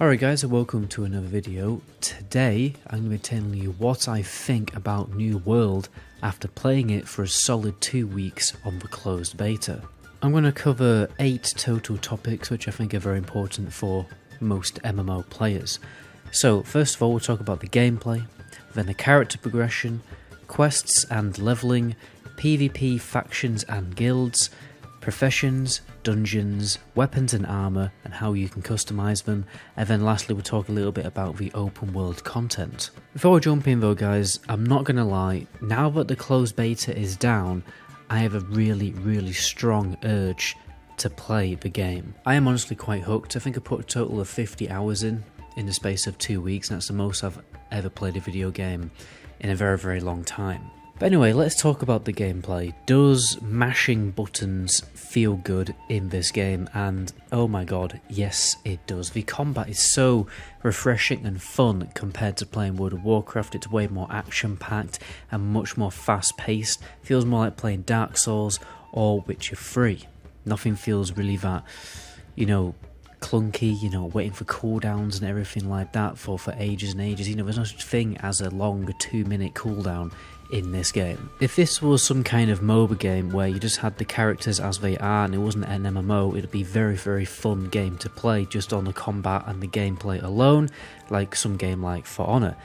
Alright guys, and welcome to another video. Today I'm going to be telling you what I think about New World after playing it for a solid 2 weeks on the closed beta. I'm going to cover 8 total topics which I think are very important for most MMO players. So first of all we'll talk about the gameplay, then the character progression, quests and leveling, PvP factions and guilds, professions, dungeons, weapons and armor, and how you can customize them, and then lastly we'll talk a little bit about the open world content. Before I jump in though guys, I'm not gonna lie, now that the closed beta is down, I have a really strong urge to play the game. I am honestly quite hooked. I think I put a total of 50 hours in the space of 2 weeks, and that's the most I've ever played a video game in a very long time. But anyway, let's talk about the gameplay. Does mashing buttons feel good in this game? And oh my god, yes it does. The combat is so refreshing and fun compared to playing World of Warcraft. It's way more action packed and much more fast paced. Feels more like playing Dark Souls or Witcher 3. Nothing feels really that, clunky, waiting for cooldowns and everything like that for ages and ages. There's no such thing as a long 2-minute cooldown in this game. If this was some kind of MOBA game where you just had the characters as they are and it wasn't an MMO, it'd be a very fun game to play just on the combat and the gameplay alone, like some game like For Honor.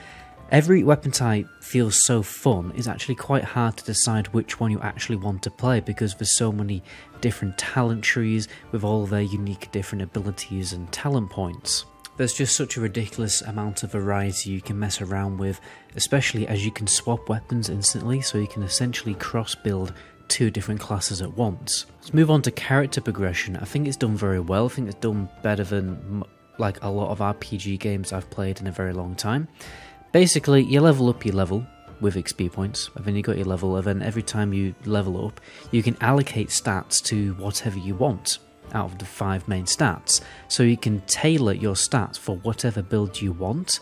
Every weapon type feels so fun, it's actually quite hard to decide which one you actually want to play because there's so many different talent trees with all their unique different abilities and talent points. There's just such a ridiculous amount of variety you can mess around with, especially as you can swap weapons instantly, so you can essentially cross-build 2 different classes at once. Let's move on to character progression. I think it's done very well. I think it's done better than like a lot of RPG games I've played in a very long time. Basically, you level up your level with XP points, and then you got your level, and then every time you level up, you can allocate stats to whatever you want out of the 5 main stats, so you can tailor your stats for whatever build you want,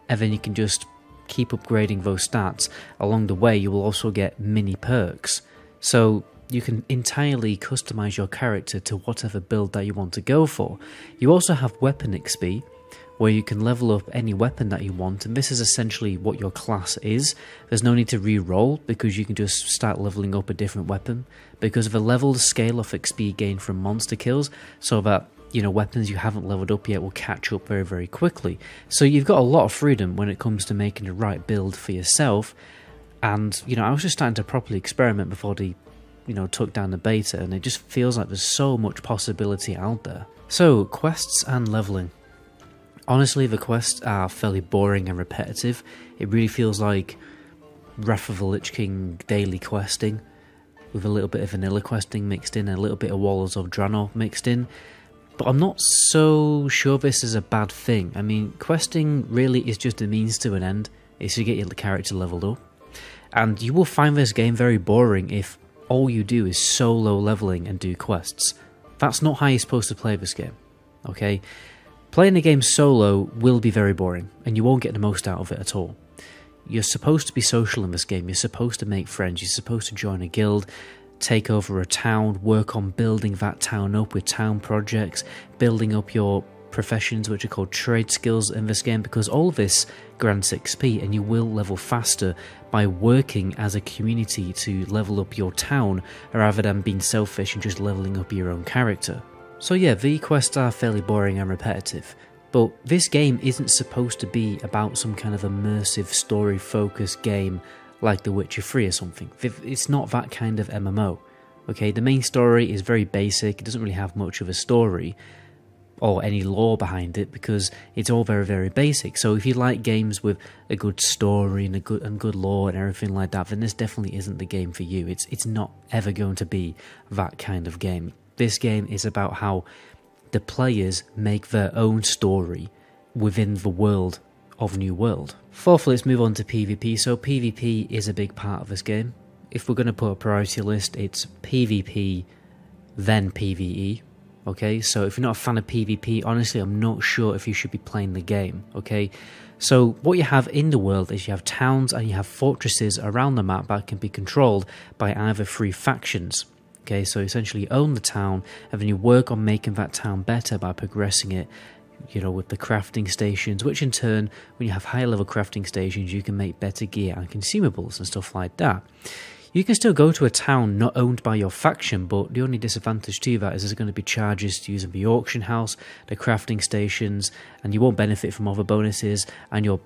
and then you can just keep upgrading those stats. Along the way you will also get mini perks, so you can entirely customize your character to whatever build that you want to go for. You also have weapon XP, where you can level up any weapon that you want, and this is essentially what your class is. There's no need to re-roll because you can just start leveling up a different weapon because of the level scale of XP gained from monster kills, so that weapons you haven't leveled up yet will catch up very quickly. So you've got a lot of freedom when it comes to making the right build for yourself. And I was just starting to properly experiment before they took down the beta, and it just feels like there's so much possibility out there. So quests and leveling. Honestly, the quests are fairly boring and repetitive. It really feels like Wrath of the Lich King daily questing, with a little bit of vanilla questing mixed in, and a little bit of Warlords of Draenor mixed in. But I'm not so sure this is a bad thing. I mean, questing really is just a means to an end. It's to get your character leveled up. And you will find this game very boring if all you do is solo leveling and do quests. That's not how you're supposed to play this game, okay? Playing the game solo will be very boring, and you won't get the most out of it at all. You're supposed to be social in this game, you're supposed to make friends, you're supposed to join a guild, take over a town, work on building that town up with town projects, building up your professions, which are called trade skills in this game, because all of this grants XP, and you will level faster by working as a community to level up your town, rather than being selfish and just leveling up your own character. So yeah, the quests are fairly boring and repetitive, but this game isn't supposed to be about some kind of immersive story-focused game like The Witcher 3 or something. It's not that kind of MMO, okay? The main story is very basic, it doesn't really have much of a story or any lore behind it because it's all very basic. So if you like games with a good story and good lore and everything like that, then this definitely isn't the game for you. It's not ever going to be that kind of game. This game is about how the players make their own story within the world of New World. Fourthly, let's move on to PvP. So PvP is a big part of this game. If we're going to put a priority list, it's PvP, then PvE. Okay, so if you're not a fan of PvP, honestly, I'm not sure if you should be playing the game. Okay, so what you have in the world is you have towns and you have fortresses around the map that can be controlled by either 3 factions. Okay, so essentially you own the town, and then you work on making that town better by progressing it you know, with the crafting stations, which in turn, when you have higher level crafting stations, you can make better gear and consumables and stuff like that. You can still go to a town not owned by your faction, but the only disadvantage to that is there's going to be charges to using the auction house, the crafting stations, and you won't benefit from other bonuses, and your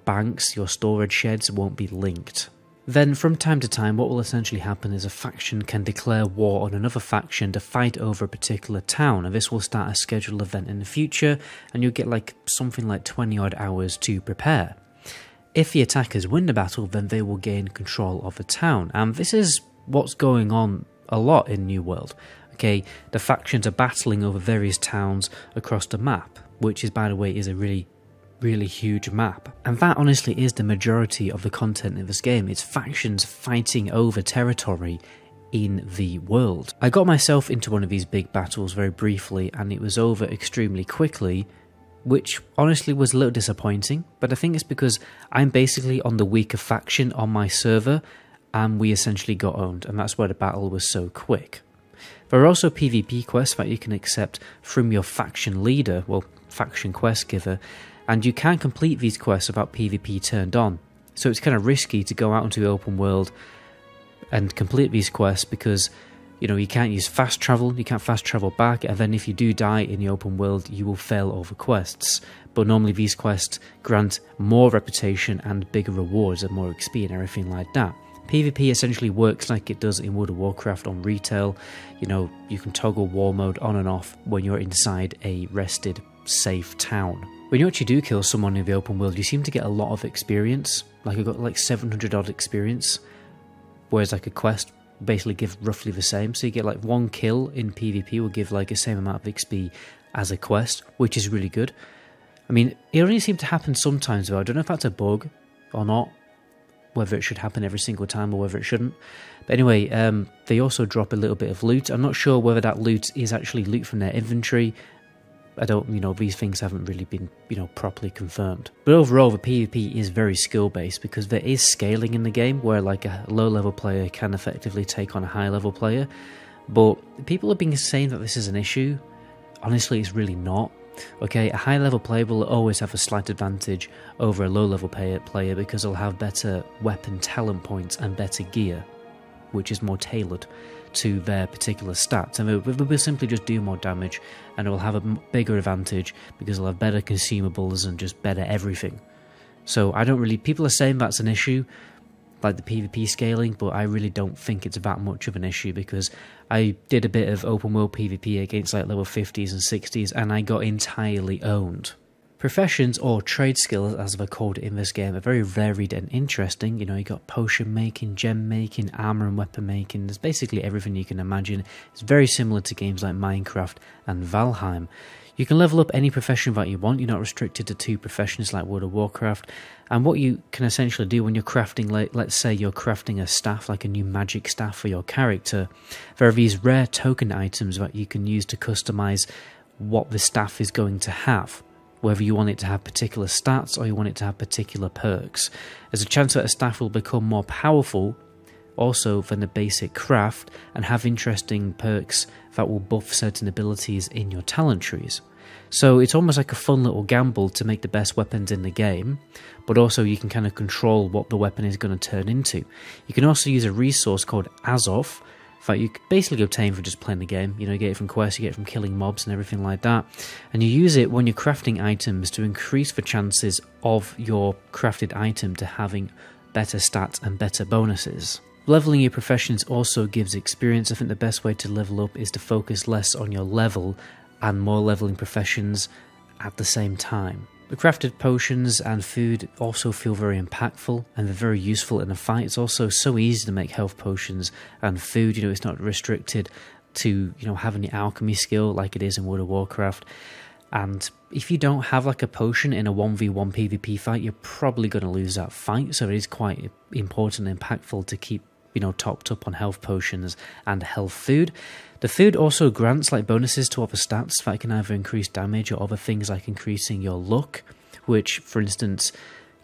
banks, your storage sheds won't be linked. Then from time to time what will essentially happen is a faction can declare war on another faction to fight over a particular town, and this will start a scheduled event in the future, and you'll get like something like 20 odd hours to prepare. If the attackers win the battle, then they will gain control of the town, and this is what's going on a lot in New World. Okay, the factions are battling over various towns across the map, which is, by the way, is a really huge map, and that honestly is the majority of the content in this game. It's factions fighting over territory in the world. I got myself into one of these big battles very briefly, and it was over extremely quickly, which honestly was a little disappointing, but I think it's because I'm basically on the weaker faction on my server, and we essentially got owned, and that's why the battle was so quick. There are also PvP quests that you can accept from your faction leader, well, faction quest giver, and you can't complete these quests without PvP turned on. So it's kind of risky to go out into the open world and complete these quests because, you know, you can't use fast travel, you can't fast travel back, and then if you do die in the open world, you will fail over quests. But normally these quests grant more reputation and bigger rewards and more XP and everything like that. PvP essentially works like it does in World of Warcraft on retail. You know, you can toggle war mode on and off when you're inside a rested, safe town. When you actually do kill someone in the open world, you seem to get a lot of experience. Like I got like 700 odd experience, whereas like a quest basically give roughly the same. So you get like one kill in PvP will give like the same amount of XP as a quest, which is really good. I mean, it only seems to happen sometimes though. I don't know if that's a bug or not, whether it should happen every single time or whether it shouldn't. But anyway, they also drop a little bit of loot. I'm not sure whether that loot is actually loot from their inventory. I don't, you know, these things haven't really been, you know, properly confirmed. But overall, the PvP is very skill-based because there is scaling in the game where like a low-level player can effectively take on a high-level player. But people have been saying that this is an issue. Honestly, it's really not. Okay, a high-level player will always have a slight advantage over a low-level player because they'll have better weapon talent points and better gear, which is more tailored to their particular stats, and they will simply just do more damage, and it will have a bigger advantage because they'll have better consumables and just better everything. So I don't really, people are saying that's an issue, like the PvP scaling, but I really don't think it's that much of an issue because I did a bit of open world PvP against like level 50s and 60s, and I got entirely owned. Professions, or trade skills as they're called in this game, are very varied and interesting. You know, you got potion making, gem making, armor and weapon making. There's basically everything you can imagine. It's very similar to games like Minecraft and Valheim. You can level up any profession that you want. You're not restricted to 2 professions like World of Warcraft. And what you can essentially do when you're crafting, like, let's say you're crafting a staff, like a new magic staff for your character, there are these rare token items that you can use to customize what the staff is going to have. Whether you want it to have particular stats or you want it to have particular perks. There's a chance that a staff will become more powerful also than the basic craft and have interesting perks that will buff certain abilities in your talent trees. So it's almost like a fun little gamble to make the best weapons in the game, but also you can kind of control what the weapon is going to turn into. You can also use a resource called Azov that you can basically obtain for just playing the game. You know, you get it from quests, you get it from killing mobs and everything like that. And you use it when you're crafting items to increase the chances of your crafted item to having better stats and better bonuses. Leveling your professions also gives experience. I think the best way to level up is to focus less on your level and more leveling professions at the same time. The crafted potions and food also feel very impactful and they're very useful in a fight. It's also so easy to make health potions and food. You know, it's not restricted to, you know, having the alchemy skill like it is in World of Warcraft. And if you don't have like a potion in a 1v1 PvP fight, you're probably going to lose that fight. So it is quite important and impactful to keep, you know, topped up on health potions and health food. The food also grants like bonuses to other stats that can either increase damage or other things like increasing your luck, which for instance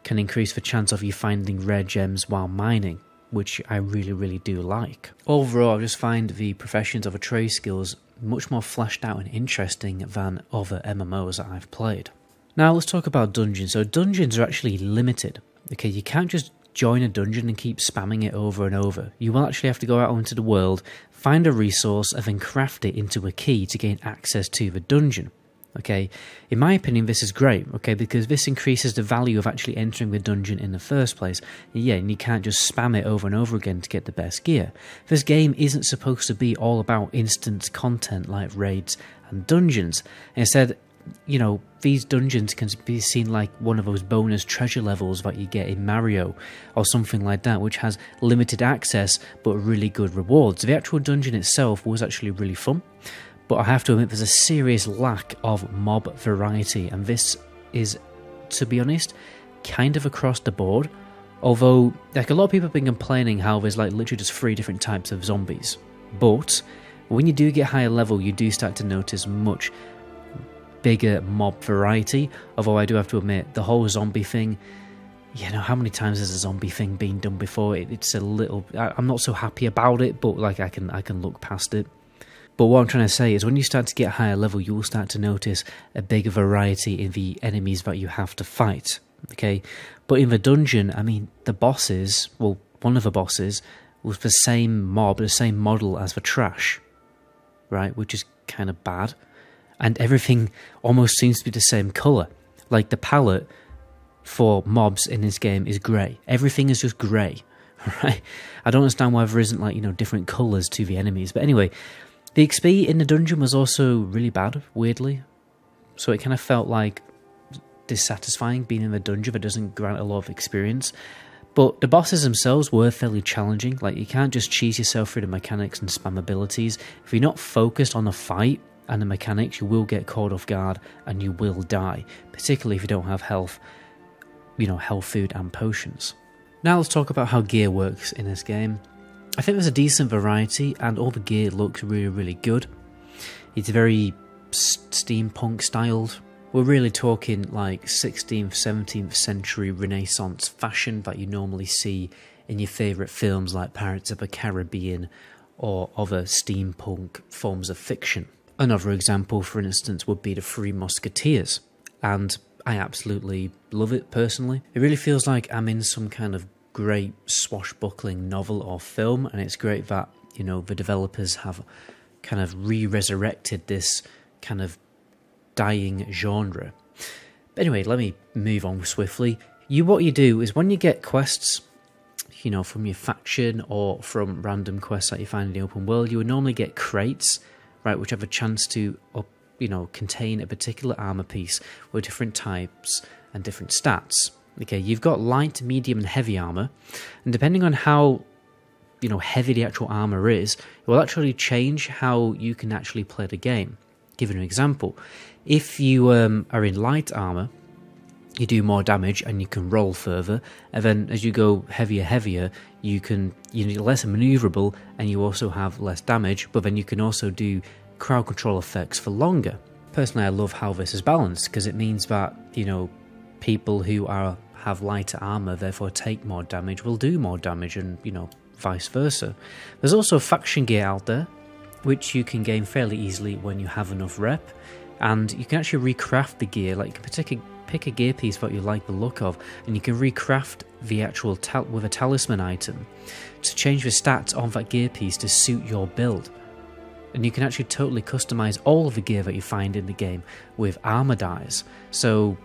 can increase the chance of you finding rare gems while mining, which I really do like. Overall, I just find the professions of the trade skills much more fleshed out and interesting than other MMOs that I've played. Now let's talk about dungeons. So dungeons are actually limited. Okay, you can't just join a dungeon and keep spamming it over and over. You will actually have to go out into the world, find a resource, and then craft it into a key to gain access to the dungeon. Okay, in my opinion, this is great, okay, because this increases the value of actually entering the dungeon in the first place. Yeah, and you can't just spam it over and over again to get the best gear. This game isn't supposed to be all about instant content like raids and dungeons. Instead, you know, these dungeons can be seen like one of those bonus treasure levels that you get in Mario or something like that, which has limited access but really good rewards. The actual dungeon itself was actually really fun, but I have to admit there's a serious lack of mob variety, and this is, to be honest, kind of across the board. Although, like, a lot of people have been complaining how there's like literally just 3 different types of zombies. But when you do get higher level, you do start to notice much bigger mob variety. Although I do have to admit, the whole zombie thing, you know, how many times has a zombie thing been done before? It's a little, I'm not so happy about it, but like I can look past it. But what I'm trying to say is when you start to get higher level, you will start to notice a bigger variety in the enemies that you have to fight. Okay, but in the dungeon, I mean, the bosses, well, one of the bosses was the same mob, the same model as the trash, right? Which is kind of bad. And everything almost seems to be the same colour. Like the palette for mobs in this game is grey. Everything is just grey, right? I don't understand why there isn't, like, you know, different colours to the enemies. But anyway, the XP in the dungeon was also really bad, weirdly. So it kind of felt like dissatisfying being in the dungeon that doesn't grant a lot of experience. But the bosses themselves were fairly challenging. Like, you can't just cheese yourself through the mechanics and spam abilities. If you're not focused on the fight and the mechanics, you will get caught off guard and you will die. Particularly if you don't have health, you know, health food and potions. Now let's talk about how gear works in this game. I think there's a decent variety and all the gear looks really, really good. It's very steampunk styled. We're really talking like 16th, 17th century Renaissance fashion that you normally see in your favourite films like Pirates of the Caribbean or other steampunk forms of fiction. Another example, for instance, would be the Three Musketeers, and I absolutely love it personally. It really feels like I'm in some kind of great swashbuckling novel or film, and it's great that, you know, the developers have kind of re-resurrected this kind of dying genre. But anyway, let me move on swiftly. What you do is when you get quests, you know, from your faction or from random quests that you find in the open world, you would normally get crates, right, which have a chance to, you know, contain a particular armor piece with different types and different stats. Okay, you've got light, medium, and heavy armor, and depending on how, you know, heavy the actual armor is, it will actually change how you can actually play the game. Give you an example. If you are in light armor, you do more damage and you can roll further, and then as you go heavier, you're less maneuverable and you also have less damage, but then you can also do crowd control effects for longer. Personally, I love how this is balanced, because it means that, you know, people who have lighter armor, therefore take more damage, will do more damage, and, you know, vice versa. There's also faction gear out there, which you can gain fairly easily when you have enough rep, and you can actually recraft the gear. Like, pick a gear piece that you like the look of, and you can recraft the actual with a talisman item to change the stats on that gear piece to suit your build. And you can actually totally customize all of the gear that you find in the game with armor dyes. So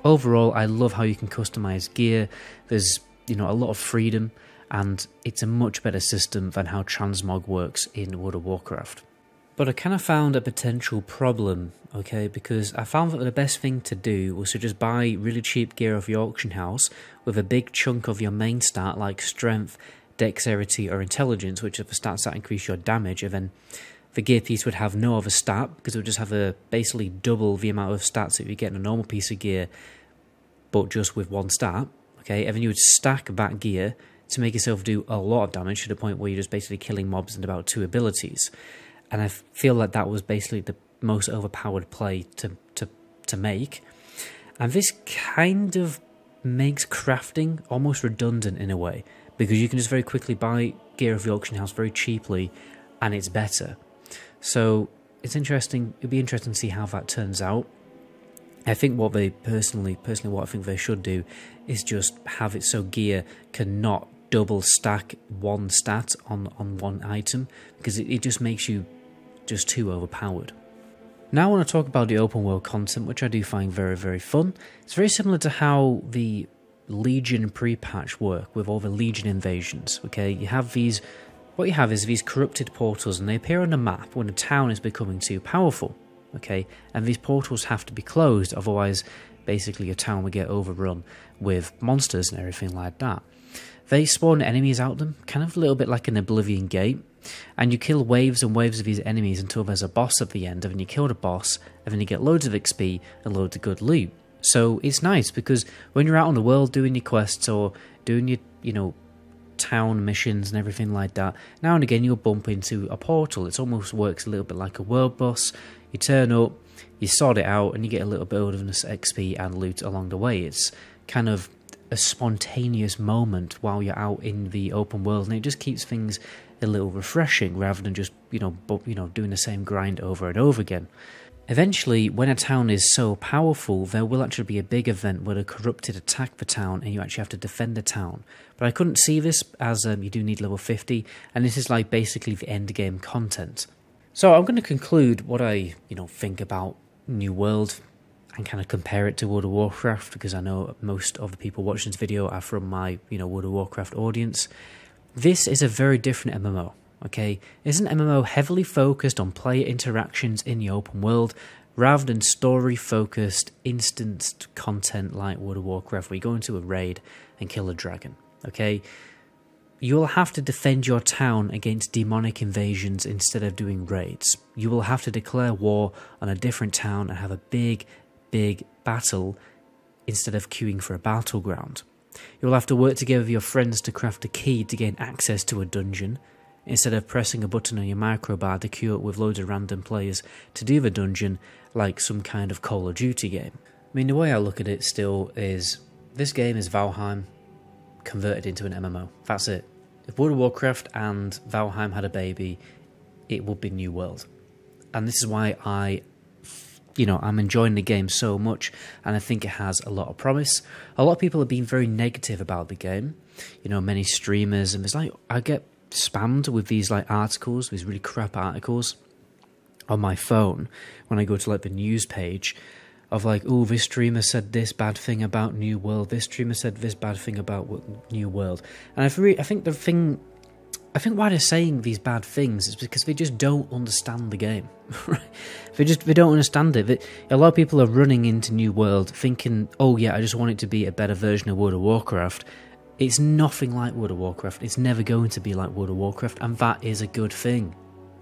overall, I love how you can customize gear. There's, you know, a lot of freedom, and it's a much better system than how transmog works in World of Warcraft. But I kind of found a potential problem, okay, because I found that the best thing to do was to just buy really cheap gear off your auction house with a big chunk of your main stat like strength, dexterity or intelligence, which are the stats that increase your damage, and then the gear piece would have no other stat because it would just have basically double the amount of stats that you get in a normal piece of gear, but just with one stat, okay, and then you would stack that gear to make yourself do a lot of damage to the point where you're just basically killing mobs in about 2 abilities. And I feel like that was basically the most overpowered play to make. And this kind of makes crafting almost redundant in a way, because you can just very quickly buy gear off the auction house very cheaply, and it's better. So it's interesting. It'd be interesting to see how that turns out. I think what they personally what I think they should do is just have it so gear cannot double stack one stat on one item, because it just makes you just too overpowered. Now I want to talk about the open world content, which I do find very, very fun. It's very similar to how the Legion pre-patch work with all the Legion invasions. Okay, you have these. What you have is these corrupted portals, and they appear on the map when a town is becoming too powerful. Okay, and these portals have to be closed, otherwise, basically, your town will get overrun with monsters and everything like that. They spawn enemies out them, kind of a little bit like an Oblivion Gate, and you kill waves and waves of these enemies until there's a boss at the end, and then you kill the boss, and then you get loads of XP and loads of good loot. So it's nice, because when you're out on the world doing your quests or doing your, town missions and everything like that, now and again you'll bump into a portal. It almost works a little bit like a world boss. You turn up, you sort it out, and you get a little bit of XP and loot along the way. It's kind of a spontaneous moment while you're out in the open world, and it just keeps things a little refreshing rather than just doing the same grind over and over again. Eventually, when a town is so powerful, there will actually be a big event where the corrupted attack the town and you actually have to defend the town. But I couldn't see this, as you do need level 50, and this is like basically the end game content. So I'm going to conclude what I think about New World and kind of compare it to World of Warcraft, because I know most of the people watching this video are from my World of Warcraft audience. This is a very different MMO. Okay, it's an MMO heavily focused on player interactions in the open world, rather than story-focused, instanced content like World of Warcraft, where you go into a raid and kill a dragon. Okay, you'll have to defend your town against demonic invasions instead of doing raids. You will have to declare war on a different town and have a big battle instead of queuing for a battleground. You'll have to work together with your friends to craft a key to gain access to a dungeon, instead of pressing a button on your microbar to queue up with loads of random players to do the dungeon like some kind of Call of Duty game. I mean, the way I look at it still is, this game is Valheim converted into an MMO. That's it. If World of Warcraft and Valheim had a baby, it would be New World. And this is why I'm enjoying the game so much, and I think it has a lot of promise. A lot of people have been very negative about the game. Many streamers, and there's I get spammed with these articles, these really crap articles on my phone when I go to the news page of oh, this streamer said this bad thing about New World, this streamer said this bad thing about New World. And I think why they're saying these bad things is because they just don't understand the game. They don't understand it. A lot of people are running into New World thinking, oh yeah, I just want it to be a better version of World of Warcraft. It's nothing like World of Warcraft. It's never going to be like World of Warcraft, and that is a good thing.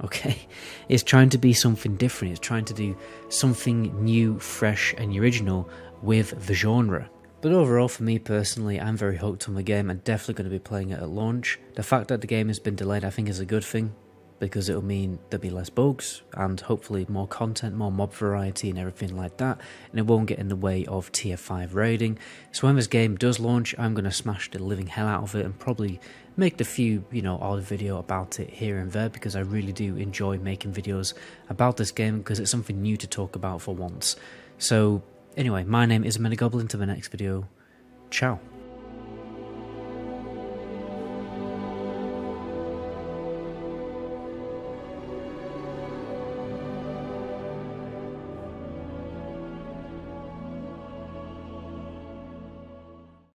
Okay? It's trying to be something different. It's trying to do something new, fresh, and original with the genre. But overall, for me personally, I'm very hooked on the game. I'm definitely going to be playing it at launch. The fact that the game has been delayed, I think, is a good thing, because it'll mean there'll be less bugs and hopefully more content, more mob variety and everything like that, and it won't get in the way of tier 5 raiding. So when this game does launch, I'm going to smash the living hell out of it and probably make a few, odd video about it here and there, because I really do enjoy making videos about this game, because it's something new to talk about for once. So anyway, my name is MetaGoblin. To the next video, ciao.